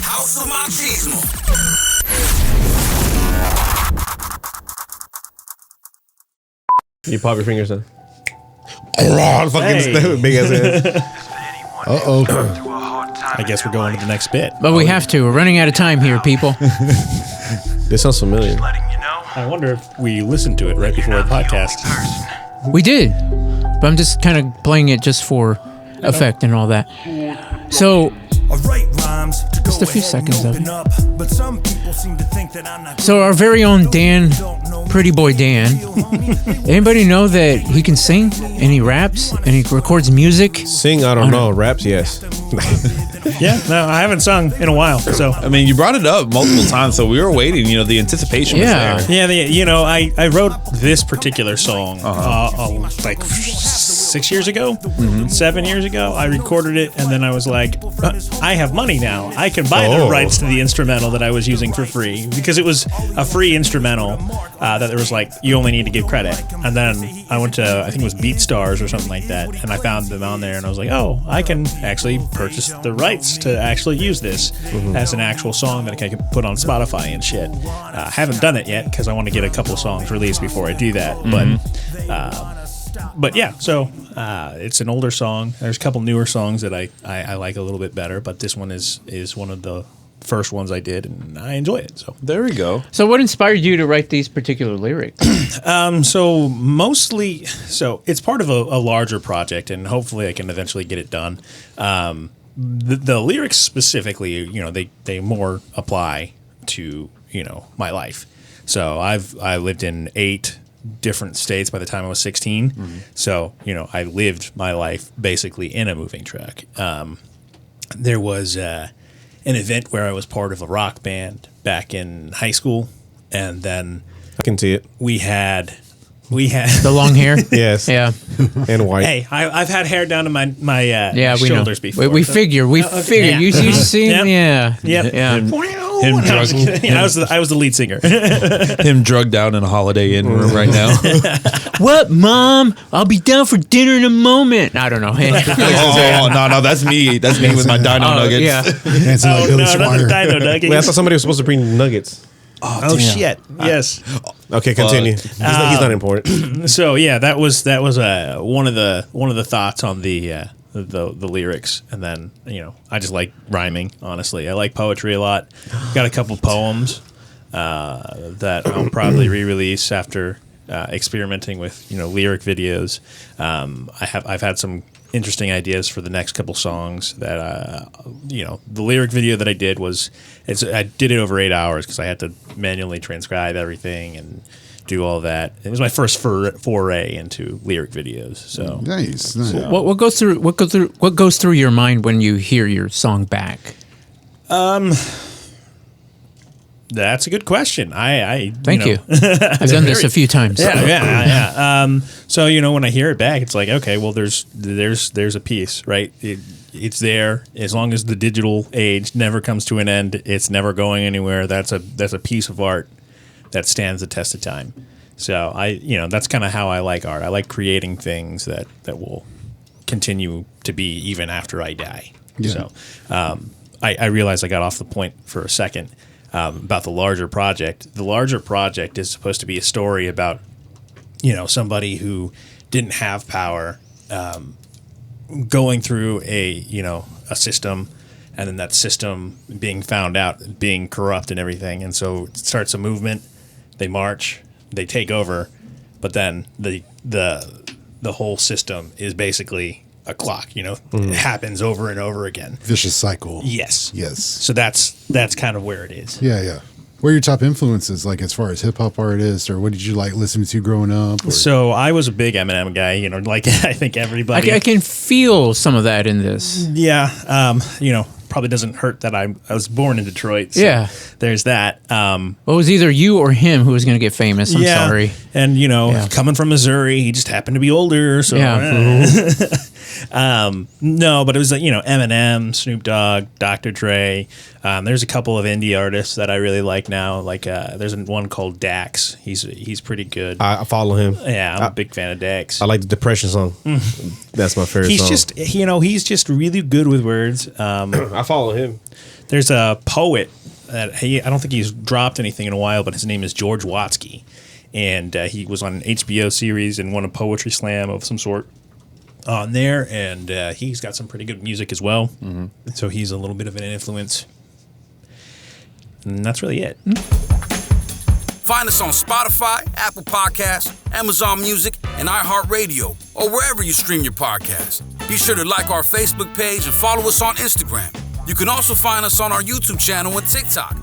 House of Machismo. You pop your fingers in. Fucking big ass hands. Uh-oh. I guess we're going to the next bit. But we have to. We're running out of time here, people. This sounds familiar. I wonder if we listened to it right before the podcast. We did. But I'm just kind of playing it just for effect and all that. So, just a few seconds of it. So our very own Dan, Pretty Boy Dan. Anybody know that he can sing and he raps and he records music? Sing, I don't know. Raps, yes. Yeah, no, I haven't sung in a while, so. I mean, you brought it up multiple times, so we were waiting. You know, the anticipation was there. Yeah, I wrote this particular song like 6 years ago, 7 years ago. I recorded it, and then I was like, I have money now. I can buy the rights to the instrumental that I was using for free, because it was a free instrumental that there was like, you only need to give credit. And then I went to, I think it was BeatStars or something like that, and I found them on there, and I was like, oh, I can actually purchase the rights to actually use this as an actual song that I can put on Spotify and shit. I haven't done it yet because I want to get a couple songs released before I do that. But yeah, so it's an older song. There's a couple newer songs that I like a little bit better, but this one is one of the first ones I did, and I enjoy it. So there we go. So what inspired you to write these particular lyrics? So mostly, it's part of a larger project, and hopefully I can eventually get it done. The lyrics specifically, you know, they more apply to, you know, my life. So I lived in 8 different states by the time I was 16. So, you know, I lived my life basically in a moving truck. There was an event where I was part of a rock band back in high school, and then I can see it. we had The long hair? Yes. Yeah. And white. Hey, I've had hair down to my Yeah, we shoulders know. before. We figure. yeah. You see? Yep. Yeah. Yep. Yeah. Him drugged. I was the lead singer. Him drugged out in a Holiday Inn room right now. What, Mom? I'll be down for dinner in a moment. I don't know. No, that's me. That's me with my Dino Nuggets. Yeah. Dancing like Billy not the Squire. Dino Nuggets. Wait, I thought somebody was supposed to bring nuggets. Oh shit! Yes. Okay, continue. He's not important. So yeah, that was one of the thoughts on the lyrics, and then, you know, I just like rhyming. Honestly, I like poetry a lot. Got a couple poems that I'll probably re-release after experimenting with, you know, lyric videos. I've had some interesting ideas for the next couple songs that you know, the lyric video that I did I did it over 8 hours because I had to manually transcribe everything and do all that. It was my first foray into lyric videos. So Nice. What goes through your mind when you hear your song back? that's a good question. Thank you. I've done this a few times. Yeah. So, you know, when I hear it back, it's like, okay, well, there's a piece, right? It's there as long as the digital age never comes to an end. It's never going anywhere. That's a piece of art that stands the test of time. So that's kind of how I like art. I like creating things that will continue to be even after I die. Yeah. So I realized I got off the point for a second. About the larger project. The larger project is supposed to be a story about, you know, somebody who didn't have power, going through a system, and then that system being found out, being corrupt and everything. And so it starts a movement. They march, they take over, but then the whole system is basically a clock, you know. It happens over and over again. Vicious cycle. Yes. Yes. So that's kind of where it is. Yeah. What are your top influences, like as far as hip hop artists, or what did you like listening to growing up? Or? So I was a big Eminem guy, you know, like I think everybody. I can feel some of that in this. Yeah. You know, probably doesn't hurt that I was born in Detroit. So Yeah. There's that. Well, it was either you or him who was going to get famous. I'm sorry. And, you know, Yeah. coming from Missouri, he just happened to be older. So, Yeah. no, but it was, you know, Eminem, Snoop Dogg, Dr. Dre. There's a couple of indie artists that I really like now. Like, there's one called Dax. He's pretty good. I follow him. Yeah, I'm a big fan of Dax. I like the Depression song. That's my favorite He's song. just, you know, he's just really good with words. I I follow him. There's a poet that I don't think he's dropped anything in a while, but his name is George Watsky, and he was on an HBO series and won a poetry slam of some sort on there, and he's got some pretty good music as well. Mm-hmm. So he's a little bit of an influence, and that's really it. Find us on Spotify, Apple Podcasts, Amazon Music, and iHeartRadio, or wherever you stream your podcasts. Be sure to like our Facebook page and follow us on Instagram. You can also find us on our YouTube channel and TikTok.